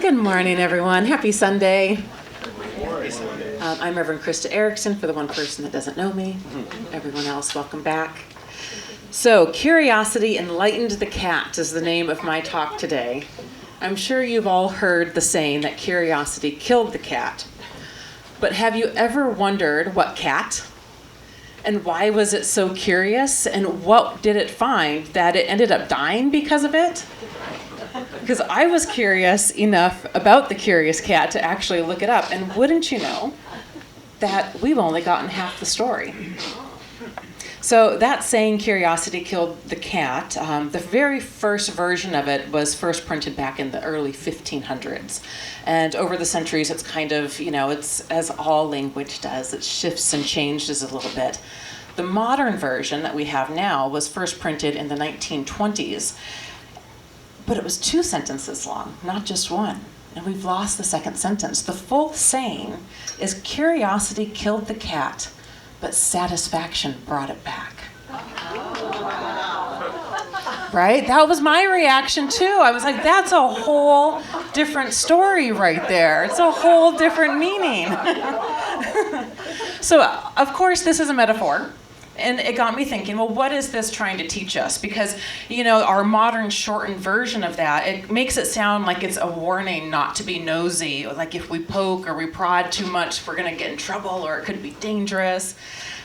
Good morning, everyone. Happy Sunday. I'm Reverend Krista Erickson, for the one person that doesn't know me. Everyone else, welcome back. So, Curiosity Enlightened the Cat is the name of my talk today. I'm sure you've all heard the saying that curiosity killed the cat. But have you ever wondered what cat? And why was it so curious? And what did it find that it ended up dying because of it? Because I was curious enough about the curious cat to actually look it up. And wouldn't you know that we've only gotten half the story. So that saying, curiosity killed the cat, the very first version of it was first printed back in the early 1500s. And over the centuries, it's kind of, it's as all language does, it shifts and changes a little bit. The modern version that we have now was first printed in the 1920s. But it was 2 sentences long, not just one. And we've lost the second sentence. The full saying is, curiosity killed the cat, but satisfaction brought it back. Right? That was my reaction too. I was like, that's a whole different story right there. It's a whole different meaning. So, of course, this is a metaphor. And it got me thinking, well, what is this trying to teach us? Because, our modern shortened version of that, it makes it sound like it's a warning not to be nosy. Like if we poke or we prod too much, we're going to get in trouble or it could be dangerous.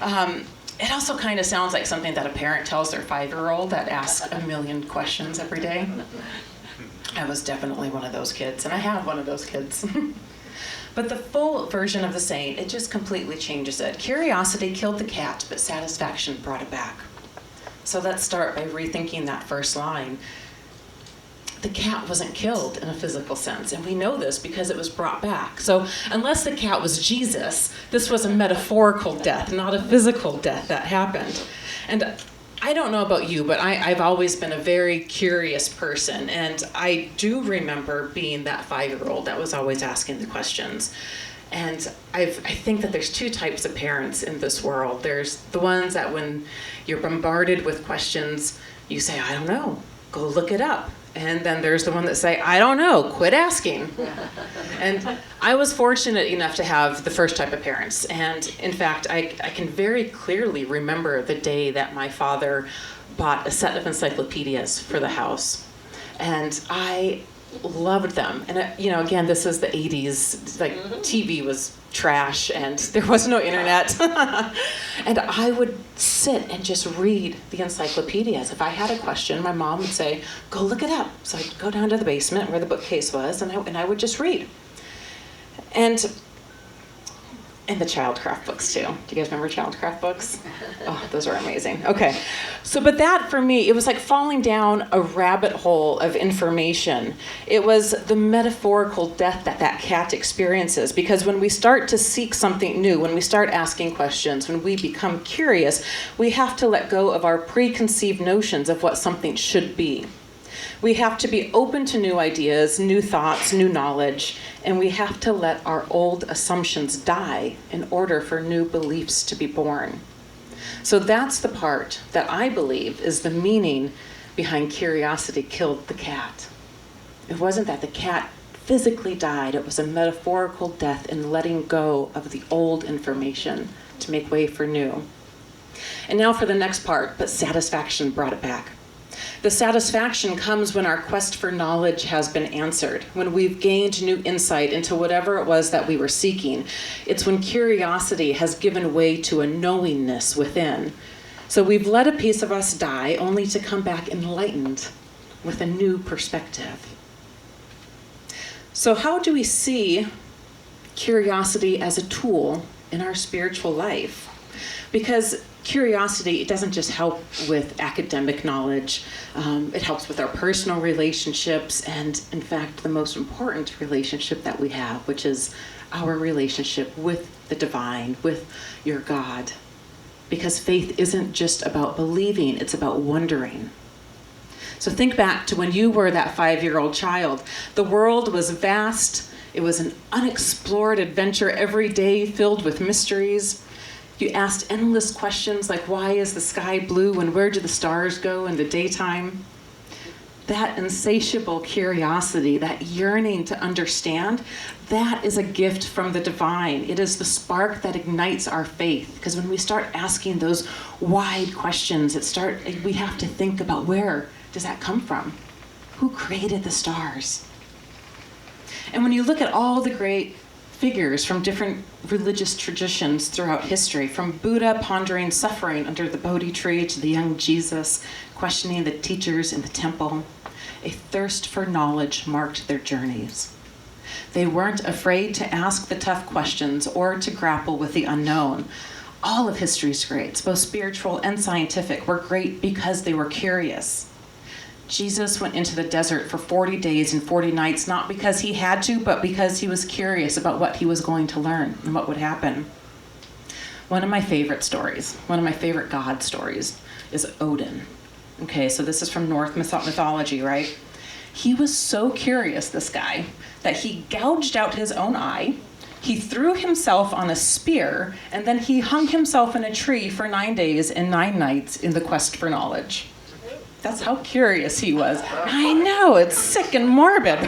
It also kind of sounds like something that a parent tells their 5-year-old that asks a million questions every day. I was definitely one of those kids, and I have one of those kids. But the full version of the saying, it just completely changes it. Curiosity killed the cat, but satisfaction brought it back. So let's start by rethinking that first line. The cat wasn't killed in a physical sense, and we know this because it was brought back. So unless the cat was Jesus, this was a metaphorical death, not a physical death that happened. And I don't know about you, but I've always been a very curious person, and I do remember being that 5-year-old that was always asking the questions. And I think that there's 2 types of parents in this world. There's the ones that when you're bombarded with questions, you say, I don't know, go look it up. And then there's the one that say, I don't know, quit asking. And I was fortunate enough to have the first type of parents. And in fact, I can very clearly remember the day that my father bought a set of encyclopedias for the house. And I loved them. And again, this is the 80s, like TV was trash and there was no internet. And I would sit and just read the encyclopedias. If I had a question, my mom would say, go look it up. So I'd go down to the basement where the bookcase was, and I would just read. And the childcraft books too. Do you guys remember childcraft books? Oh, those are amazing. Okay. So, but that for me, it was like falling down a rabbit hole of information. It was the metaphorical death that cat experiences, because when we start to seek something new, when we start asking questions, when we become curious, we have to let go of our preconceived notions of what something should be. We have to be open to new ideas, new thoughts, new knowledge, and we have to let our old assumptions die in order for new beliefs to be born. So that's the part that I believe is the meaning behind curiosity killed the cat. It wasn't that the cat physically died, it was a metaphorical death in letting go of the old information to make way for new. And now for the next part, but satisfaction brought it back. The satisfaction comes when our quest for knowledge has been answered, when we've gained new insight into whatever it was that we were seeking. It's when curiosity has given way to a knowingness within. So we've let a piece of us die only to come back enlightened with a new perspective. So how do we see curiosity as a tool in our spiritual life? Because curiosity, it doesn't just help with academic knowledge. It helps with our personal relationships, and in fact, the most important relationship that we have, which is our relationship with the divine, with your God. Because faith isn't just about believing, it's about wondering. So think back to when you were that 5-year-old child. The world was vast. It was an unexplored adventure every day filled with mysteries. You asked endless questions like, why is the sky blue and where do the stars go in the daytime? That insatiable curiosity, that yearning to understand, that is a gift from the divine. It is the spark that ignites our faith. Because when we start asking those wide questions, we have to think about, where does that come from? Who created the stars? And when you look at all the great figures from different religious traditions throughout history, from Buddha pondering suffering under the Bodhi tree to the young Jesus questioning the teachers in the temple, a thirst for knowledge marked their journeys. They weren't afraid to ask the tough questions or to grapple with the unknown. All of history's greats, both spiritual and scientific, were great because they were curious. Jesus went into the desert for 40 days and 40 nights, not because he had to, but because he was curious about what he was going to learn and what would happen. One of my favorite stories, one of my favorite God stories, is Odin. Okay, so this is from Norse mythology, right? He was so curious, this guy, that he gouged out his own eye, he threw himself on a spear, and then he hung himself in a tree for 9 days and 9 nights in the quest for knowledge. That's how curious he was. I know, it's sick and morbid.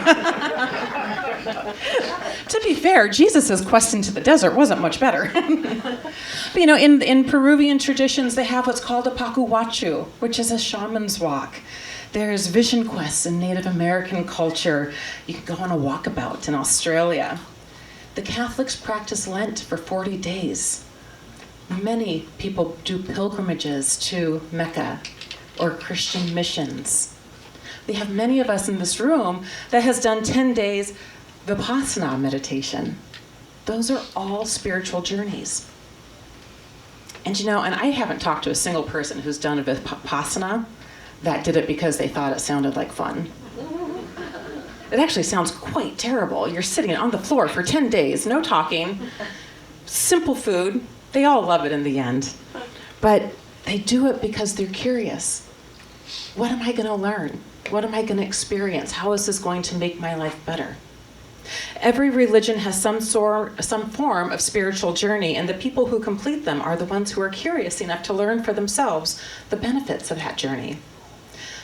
To be fair, Jesus' quest into the desert wasn't much better. But in Peruvian traditions, they have what's called a pacuwachu, which is a shaman's walk. There's vision quests in Native American culture. You can go on a walkabout in Australia. The Catholics practice Lent for 40 days. Many people do pilgrimages to Mecca or Christian missions. We have many of us in this room that has done 10 days Vipassana meditation. Those are all spiritual journeys. And I haven't talked to a single person who's done a Vipassana that did it because they thought it sounded like fun. It actually sounds quite terrible. You're sitting on the floor for 10 days, no talking, simple food. They all love it in the end. But they do it because they're curious. What am I going to learn? What am I going to experience? How is this going to make my life better? Every religion has some form of spiritual journey, and the people who complete them are the ones who are curious enough to learn for themselves the benefits of that journey.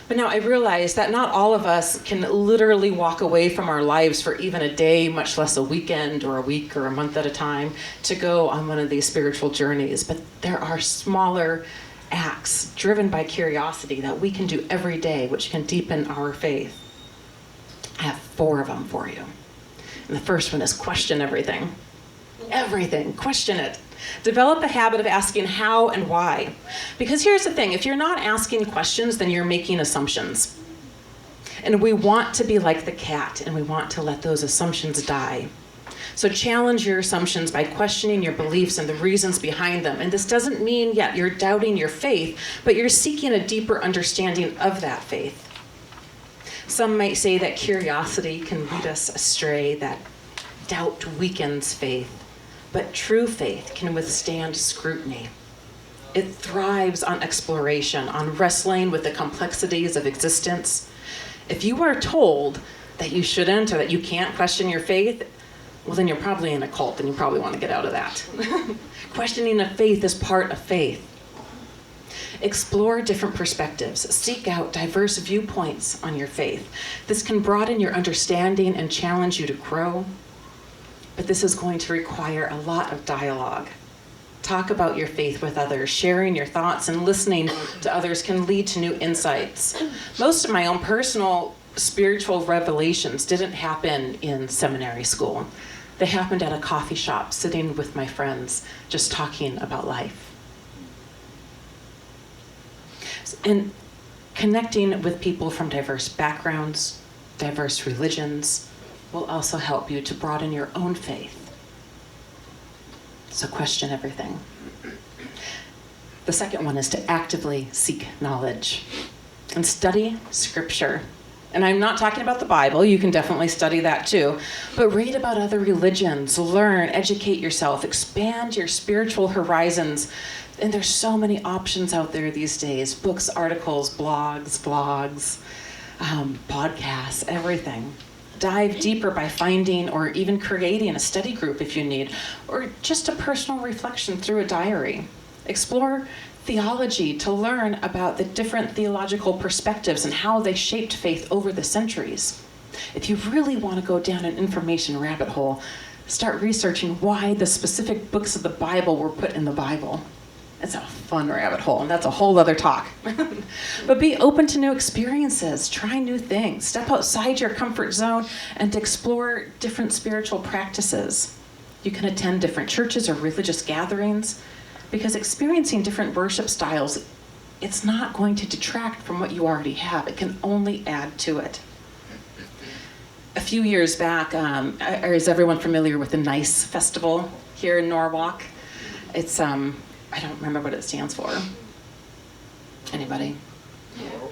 But now I realize that not all of us can literally walk away from our lives for even a day, much less a weekend or a week or a month at a time, to go on one of these spiritual journeys. But there are smaller acts driven by curiosity that we can do every day, which can deepen our faith. I have 4 of them for you. And the first one is question everything. Everything, question it. Develop a habit of asking how and why. Because here's the thing, if you're not asking questions, then you're making assumptions. And we want to be like the cat, and we want to let those assumptions die. So challenge your assumptions by questioning your beliefs and the reasons behind them. And this doesn't mean yet you're doubting your faith, but you're seeking a deeper understanding of that faith. Some might say that curiosity can lead us astray, that doubt weakens faith. But true faith can withstand scrutiny. It thrives on exploration, on wrestling with the complexities of existence. If you are told that you shouldn't or that you can't question your faith, well, then you're probably in a cult and you probably want to get out of that. Questioning of faith is part of faith. Explore different perspectives. Seek out diverse viewpoints on your faith. This can broaden your understanding and challenge you to grow. But this is going to require a lot of dialogue. Talk about your faith with others. Sharing your thoughts and listening to others can lead to new insights. Most of my own personal spiritual revelations didn't happen in seminary school. They happened at a coffee shop, sitting with my friends, just talking about life. And connecting with people from diverse backgrounds, diverse religions, will also help you to broaden your own faith. So question everything. The second one is to actively seek knowledge and study scripture. And I'm not talking about the Bible. You can definitely study that too. But read about other religions, learn, educate yourself, expand your spiritual horizons. And there's so many options out there these days. Books, articles, blogs, podcasts, everything. Dive deeper by finding or even creating a study group if you need, or just a personal reflection through a diary. Explore theology to learn about the different theological perspectives and how they shaped faith over the centuries. If you really want to go down an information rabbit hole, start researching why the specific books of the Bible were put in the Bible. It's a fun rabbit hole, and that's a whole other talk. But be open to new experiences, try new things, step outside your comfort zone, and explore different spiritual practices. You can attend different churches or religious gatherings, because experiencing different worship styles, it's not going to detract from what you already have. It can only add to it. A few years back, is everyone familiar with the NICE festival here in Norwalk? It's, I don't remember what it stands for. Anybody?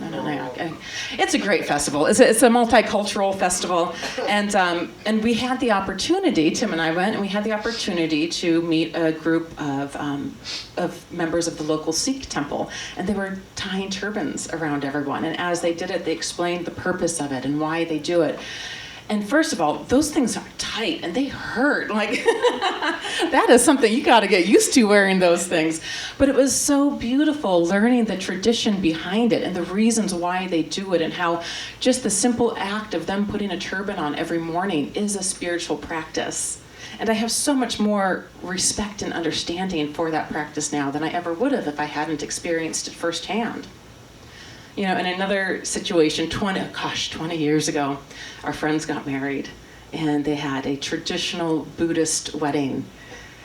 I don't know. Okay. It's a great festival. It's a multicultural festival, and we had the opportunity. Tim and I went, and we had the opportunity to meet a group of members of the local Sikh temple, and they were tying turbans around everyone. And as they did it, they explained the purpose of it and why they do it. And first of all, those things are tight and they hurt. Like, that is something you got to get used to, wearing those things. But it was so beautiful learning the tradition behind it and the reasons why they do it, and how just the simple act of them putting a turban on every morning is a spiritual practice. And I have so much more respect and understanding for that practice now than I ever would have if I hadn't experienced it firsthand. You know, in another situation, 20 years ago, our friends got married, and they had a traditional Buddhist wedding,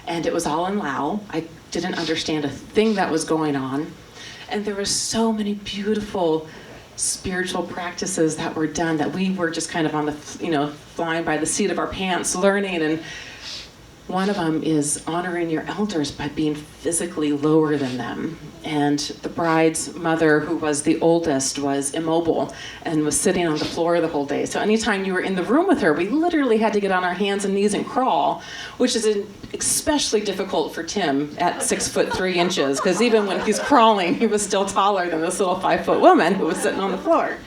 and it was all in Lao. I didn't understand a thing that was going on, and there were so many beautiful spiritual practices that were done that we were just kind of on the, flying by the seat of our pants learning. And one of them is honoring your elders by being physically lower than them. And the bride's mother, who was the oldest, was immobile and was sitting on the floor the whole day. So anytime you were in the room with her, we literally had to get on our hands and knees and crawl, which is especially difficult for Tim at 6'3", because even when he's crawling, he was still taller than this little 5-foot woman who was sitting on the floor.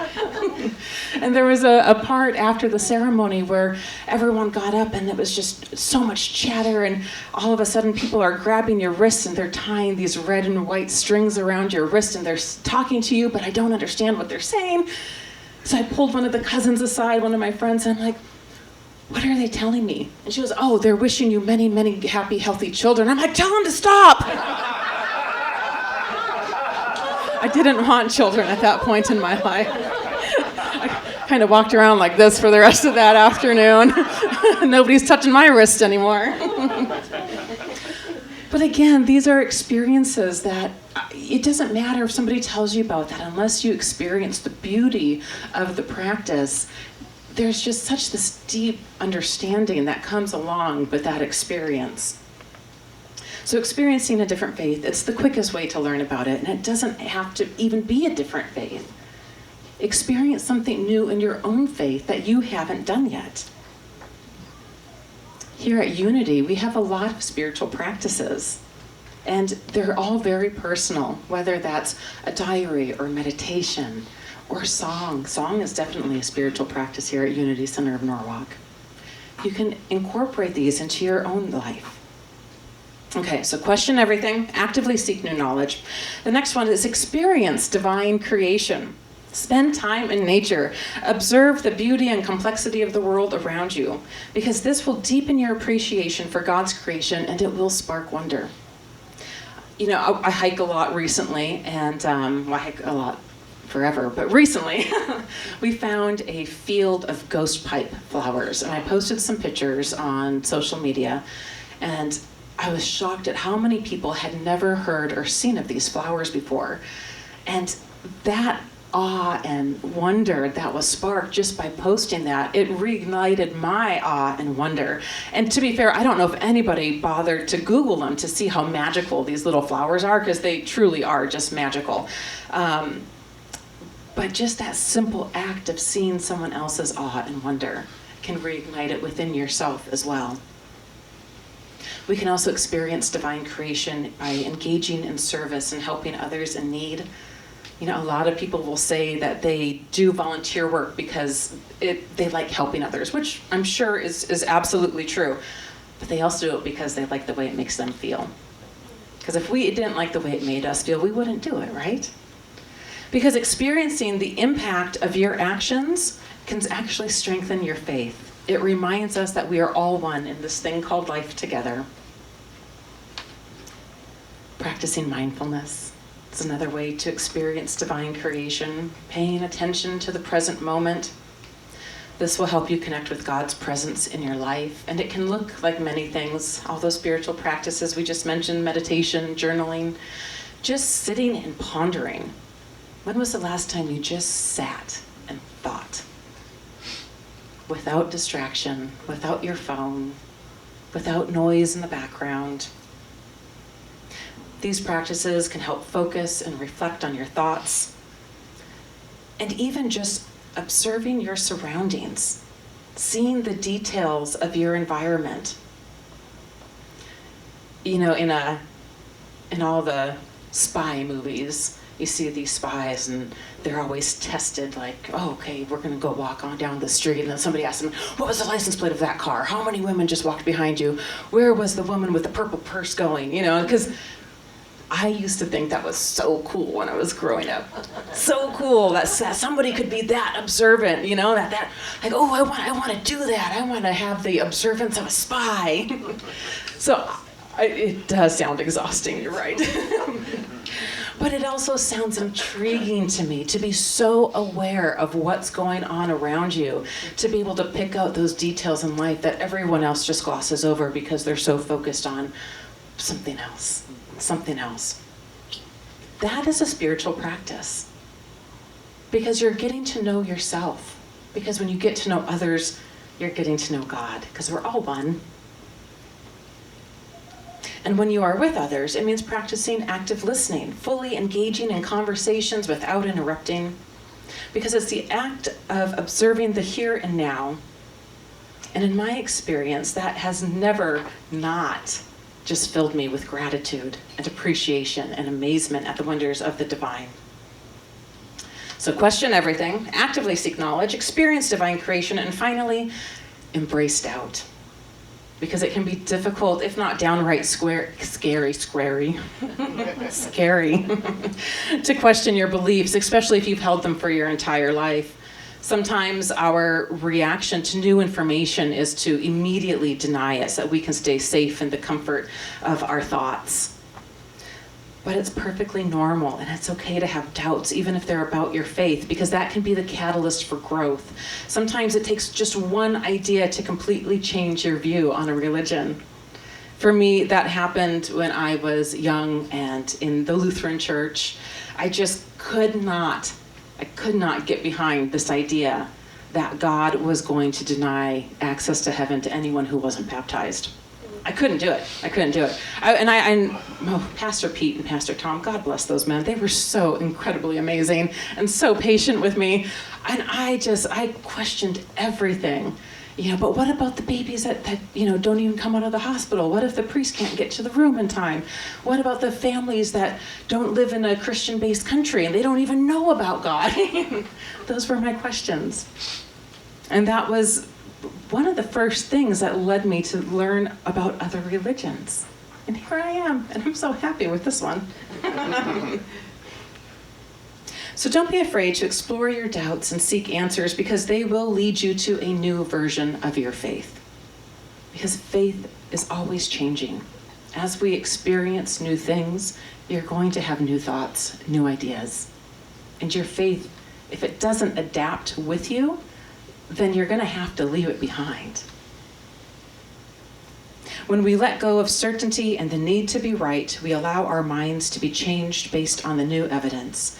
And there was a part after the ceremony where everyone got up, and it was just so much chatter, and all of a sudden people are grabbing your wrists and they're tying these red and white strings around your wrist, and they're talking to you, but I don't understand what they're saying. So I pulled one of the cousins aside, one of my friends, and I'm like, what are they telling me? And she goes, oh, they're wishing you many, many happy, healthy children. I'm like, tell them to stop. I didn't want children at that point in my life. I kind of walked around like this for the rest of that afternoon. Nobody's touching my wrist anymore. But again, these are experiences that it doesn't matter if somebody tells you about that unless you experience the beauty of the practice. There's just such this deep understanding that comes along with that experience. So experiencing a different faith, it's the quickest way to learn about it, and it doesn't have to even be a different faith. Experience something new in your own faith that you haven't done yet. Here at Unity, we have a lot of spiritual practices, and they're all very personal, whether that's a diary or meditation or song. Song is definitely a spiritual practice here at Unity Center of Norwalk. You can incorporate these into your own life. Okay, so question everything, actively seek new knowledge. The next one is experience divine creation. Spend time in nature. Observe the beauty and complexity of the world around you, because this will deepen your appreciation for God's creation, and it will spark wonder. You know, I hike a lot recently, and I hike a lot forever, but recently we found a field of ghost pipe flowers, and I posted some pictures on social media, and I was shocked at how many people had never heard or seen of these flowers before. And that awe and wonder that was sparked just by posting that, it reignited my awe and wonder. And to be fair, I don't know if anybody bothered to Google them to see how magical these little flowers are, because they truly are just magical. But just that simple act of seeing someone else's awe and wonder can reignite it within yourself as well. We can also experience divine creation by engaging in service and helping others in need. You know, a lot of people will say that they do volunteer work because they like helping others, which I'm sure is absolutely true. But they also do it because they like the way it makes them feel. Because if we didn't like the way it made us feel, we wouldn't do it, right? Because experiencing the impact of your actions can actually strengthen your faith. It reminds us that we are all one in this thing called life together. Practicing mindfulness is another way to experience divine creation, paying attention to the present moment. This will help you connect with God's presence in your life, and it can look like many things. All those spiritual practices we just mentioned, meditation, journaling, just sitting and pondering. When was the last time you just sat and thought? Without distraction, without your phone, without noise in the background. These practices can help focus and reflect on your thoughts, and even just observing your surroundings, seeing the details of your environment. You know, in all the spy movies, you see these spies and they're always tested like, oh, okay, we're gonna go walk on down the street, and then somebody asks them, what was the license plate of that car? How many women just walked behind you? Where was the woman with the purple purse going? You know, because I used to think that was so cool when I was growing up. So cool that somebody could be that observant, you know, that like, oh, I want to do that. I want to have the observance of a spy. So it does sound exhausting, you're right. But it also sounds intriguing to me to be so aware of what's going on around you, to be able to pick out those details in life that everyone else just glosses over because they're so focused on something else. That is a spiritual practice, because you're getting to know yourself. Because when you get to know others, you're getting to know God, because we're all one. And when you are with others, it means practicing active listening, fully engaging in conversations without interrupting, because it's the act of observing the here and now. And in my experience, that has never not just filled me with gratitude and appreciation and amazement at the wonders of the divine. So question everything, actively seek knowledge, experience divine creation, and finally, embrace doubt. Because it can be difficult, if not downright scary, to question your beliefs, especially if you've held them for your entire life. Sometimes our reaction to new information is to immediately deny it so that we can stay safe in the comfort of our thoughts. But it's perfectly normal, and it's okay to have doubts, even if they're about your faith, because that can be the catalyst for growth. Sometimes it takes just one idea to completely change your view on a religion. For me, that happened when I was young and in the Lutheran church. I just could not get behind this idea that God was going to deny access to heaven to anyone who wasn't baptized. I couldn't do it. Pastor Pete and Pastor Tom, God bless those men. They were so incredibly amazing and so patient with me. And I questioned everything. You know, but what about the babies that don't even come out of the hospital? What if the priest can't get to the room in time? What about the families that don't live in a Christian-based country and they don't even know about God? Those were my questions. And that was one of the first things that led me to learn about other religions. And here I am, and I'm so happy with this one. So don't be afraid to explore your doubts and seek answers, because they will lead you to a new version of your faith. Because faith is always changing. As we experience new things, you're going to have new thoughts, new ideas. And your faith, if it doesn't adapt with you, then you're going to have to leave it behind. When we let go of certainty and the need to be right, we allow our minds to be changed based on the new evidence.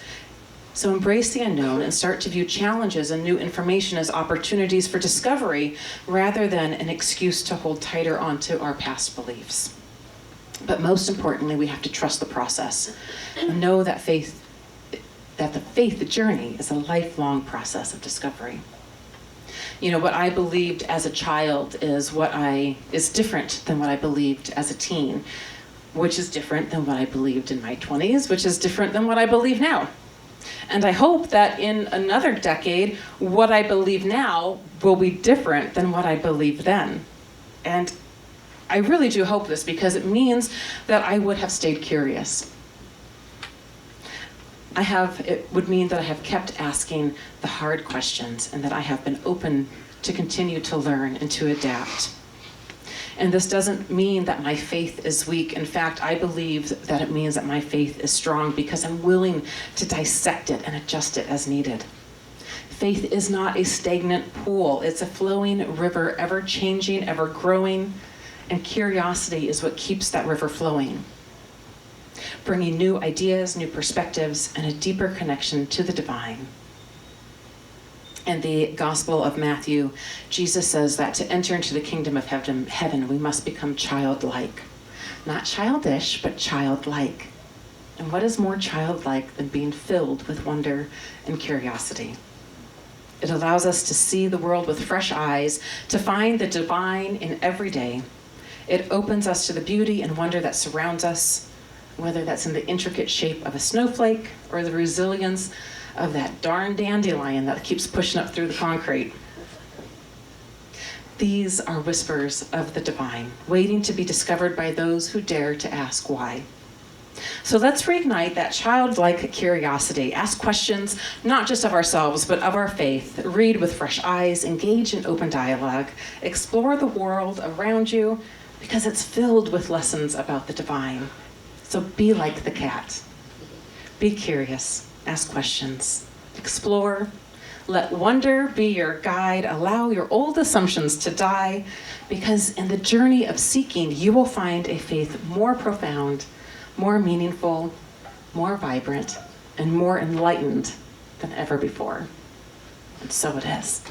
So embrace the unknown and start to view challenges and new information as opportunities for discovery rather than an excuse to hold tighter onto our past beliefs. But most importantly, we have to trust the process and know that the faith journey is a lifelong process of discovery. You know, what I believed as a child is different than what I believed as a teen, which is different than what I believed in my 20s, which is different than what I believe now. And I hope that in another decade, what I believe now will be different than what I believed then. And I really do hope this, because it means that I would have stayed curious. It would mean that I have kept asking the hard questions, and that I have been open to continue to learn and to adapt. And this doesn't mean that my faith is weak. In fact, I believe that it means that my faith is strong, because I'm willing to dissect it and adjust it as needed. Faith is not a stagnant pool. It's a flowing river, ever changing, ever growing, and curiosity is what keeps that river flowing, bringing new ideas, new perspectives, and a deeper connection to the divine. In the Gospel of Matthew, Jesus says that to enter into the kingdom of heaven, we must become childlike. Not childish, but childlike. And what is more childlike than being filled with wonder and curiosity? It allows us to see the world with fresh eyes, to find the divine in every day. It opens us to the beauty and wonder that surrounds us, whether that's in the intricate shape of a snowflake or the resilience of that darn dandelion that keeps pushing up through the concrete. These are whispers of the divine, waiting to be discovered by those who dare to ask why. So let's reignite that childlike curiosity. Ask questions, not just of ourselves, but of our faith. Read with fresh eyes, engage in open dialogue, explore the world around you, because it's filled with lessons about the divine. So be like the cat. Be curious, ask questions, explore, let wonder be your guide, allow your old assumptions to die, because in the journey of seeking, you will find a faith more profound, more meaningful, more vibrant, and more enlightened than ever before. And so it is.